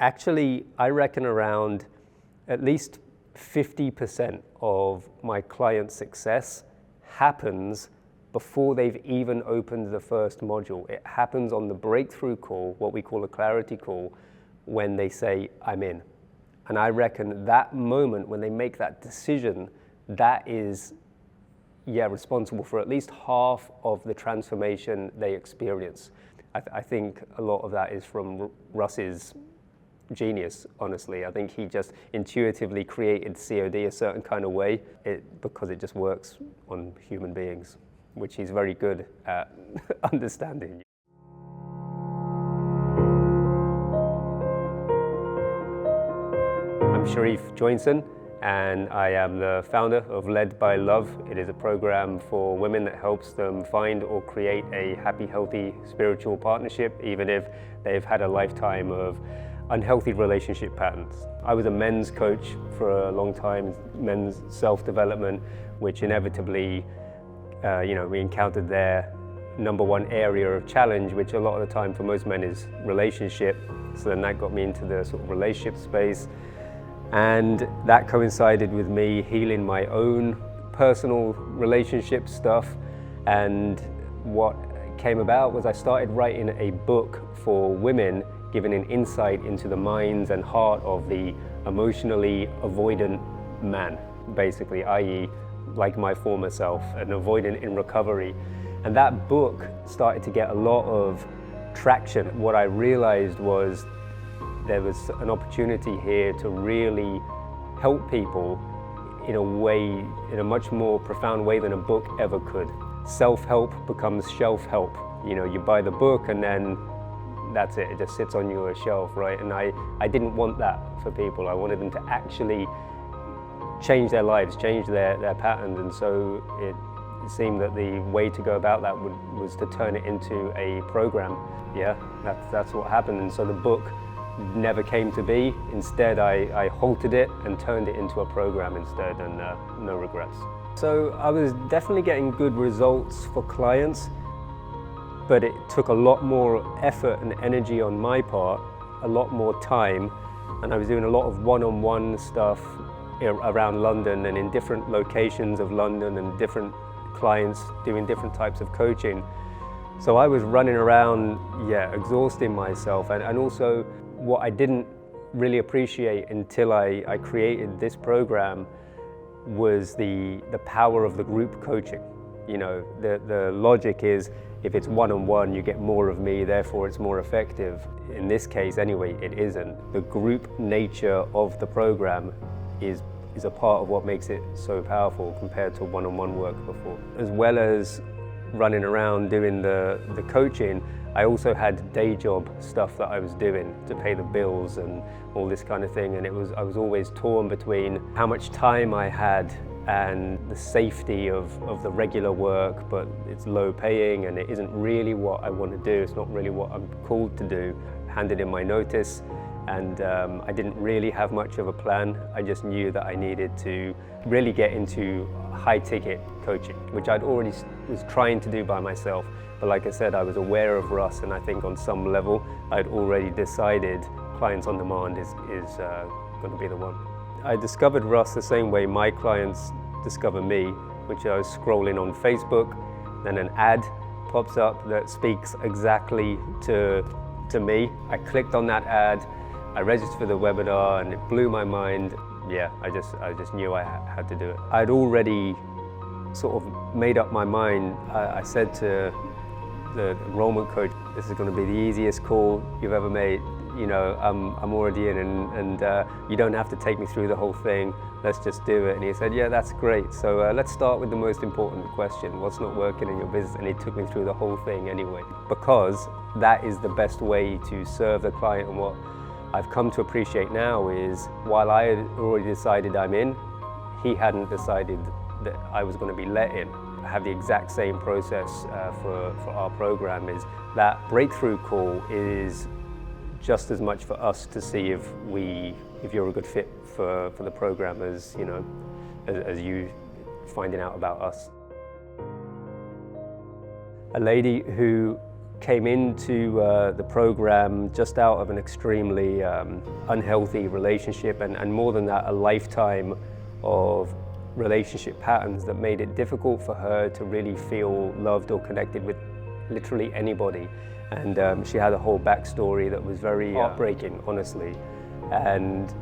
Actually, I reckon around at least 50% of my client success happens before they've even opened the first module. It happens on the breakthrough call, what we call a clarity call, when they say, I'm in. And I reckon that moment when they make that decision, that is, responsible for at least half of the transformation they experience. I think a lot of that is from Russ's genius, honestly. I think he just intuitively created COD a certain kind of way because it just works on human beings, which he's very good at understanding. I'm Sharif Joynson, and I am the founder of Led by Love. It is a program for women that helps them find or create a happy, healthy spiritual partnership, even if they've had a lifetime of unhealthy relationship patterns. I was a men's coach for a long time, men's self-development, which inevitably, we encountered their number one area of challenge, which a lot of the time for most men is relationship. So then that got me into the sort of relationship space. And that coincided with me healing my own personal relationship stuff. And what came about was I started writing a book for women, giving an insight into the minds and heart of the emotionally avoidant man, basically, i.e. like my former self, an avoidant in recovery. And that book started to get a lot of traction. What I realized was there was an opportunity here to really help people in a way, in a much more profound way than a book ever could. Self-help becomes shelf-help. You buy the book and then that's it just sits on your shelf, right? And I didn't want that for people. I wanted them to actually change their lives, change their patterns. And so it seemed that the way to go about that was to turn it into a program. Yeah, that's what happened. And so the book never came to be. Instead, I halted it and turned it into a program instead, and no regrets. So I was definitely getting good results for clients, but it took a lot more effort and energy on my part, a lot more time, and I was doing a lot of one-on-one stuff around London and in different locations of London and different clients doing different types of coaching. So I was running around, exhausting myself, and also what I didn't really appreciate until I created this program was the power of the group coaching. The logic is if it's one-on-one, you get more of me, therefore it's more effective. In this case anyway, it isn't. The group nature of the program is a part of what makes it so powerful compared to one-on-one work before. As well as running around doing the coaching, I also had day job stuff that I was doing to pay the bills and all this kind of thing, and I was always torn between how much time I had and the safety of the regular work, but it's low paying and it isn't really what I want to do. It's not really what I'm called to do. Handed in my notice, and I didn't really have much of a plan. I just knew that I needed to really get into high ticket coaching, which I'd already was trying to do by myself. But like I said, I was aware of Russ, and I think on some level I'd already decided clients on demand is going to be the one. I discovered Russ the same way my clients discover me, which I was scrolling on Facebook, then an ad pops up that speaks exactly to me. I clicked on that ad, I registered for the webinar, and it blew my mind. Yeah, I just knew I had to do it. I'd already sort of made up my mind. I said to the enrollment coach, this is going to be the easiest call you've ever made. I'm already in, and you don't have to take me through the whole thing. Let's just do it. And he said, yeah, that's great. So let's start with the most important question. What's not working in your business? And he took me through the whole thing anyway, because that is the best way to serve the client. And what I've come to appreciate now is, while I had already decided I'm in, he hadn't decided that I was going to be let in. I have the exact same process for our program. Is that breakthrough call is just as much for us to see if you're a good fit for the program as as you finding out about us. A lady who came into the program just out of an extremely unhealthy relationship, and more than that, a lifetime of relationship patterns that made it difficult for her to really feel loved or connected with literally anybody. And she had a whole backstory that was very heartbreaking, honestly. And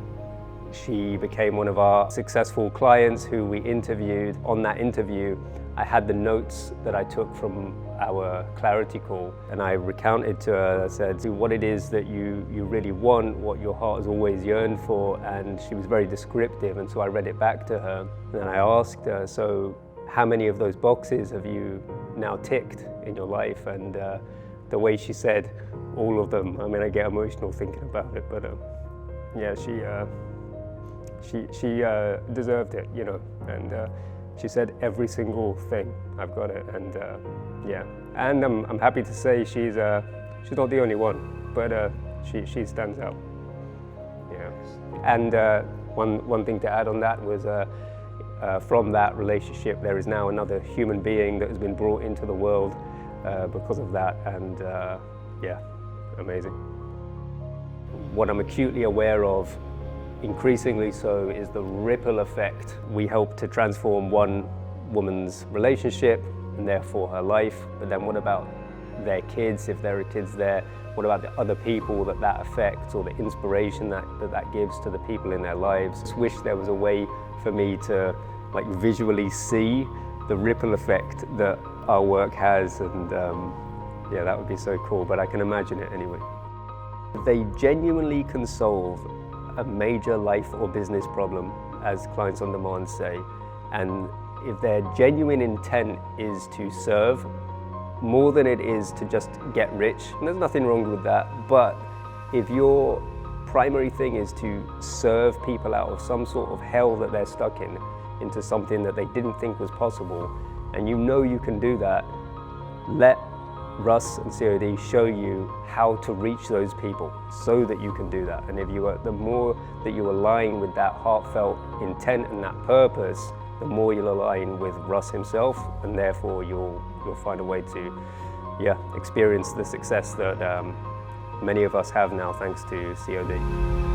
she became one of our successful clients who we interviewed. On that interview, I had the notes that I took from our clarity call, and I recounted to her, I said, what it is that you really want, what your heart has always yearned for, and she was very descriptive, and so I read it back to her. And I asked her, so how many of those boxes have you now ticked in your life? And the way she said, all of them. I mean, I get emotional thinking about it, but yeah, she deserved it, you know, and she said every single thing. I've got it, and yeah, and I'm happy to say she's not the only one, but she stands out. Yeah, and one thing to add on that was from that relationship, there is now another human being that has been brought into the world because of that, and yeah, amazing. What I'm acutely aware of, increasingly so, is the ripple effect. We help to transform one woman's relationship and therefore her life, but then what about their kids, if there are kids there? What about the other people that affects, or the inspiration that gives to the people in their lives? I just wish there was a way for me to like visually see the ripple effect that our work has, and yeah, that would be so cool, but I can imagine it anyway. They genuinely can solve a major life or business problem, as Clients on Demand say, and if their genuine intent is to serve more than it is to just get rich, and there's nothing wrong with that, but if your primary thing is to serve people out of some sort of hell that they're stuck in, into something that they didn't think was possible, and you know you can do that, let Russ and COD show you how to reach those people so that you can do that. And if the more that you align with that heartfelt intent and that purpose, the more you'll align with Russ himself, and therefore you'll find a way to, yeah, experience the success that many of us have now thanks to COD.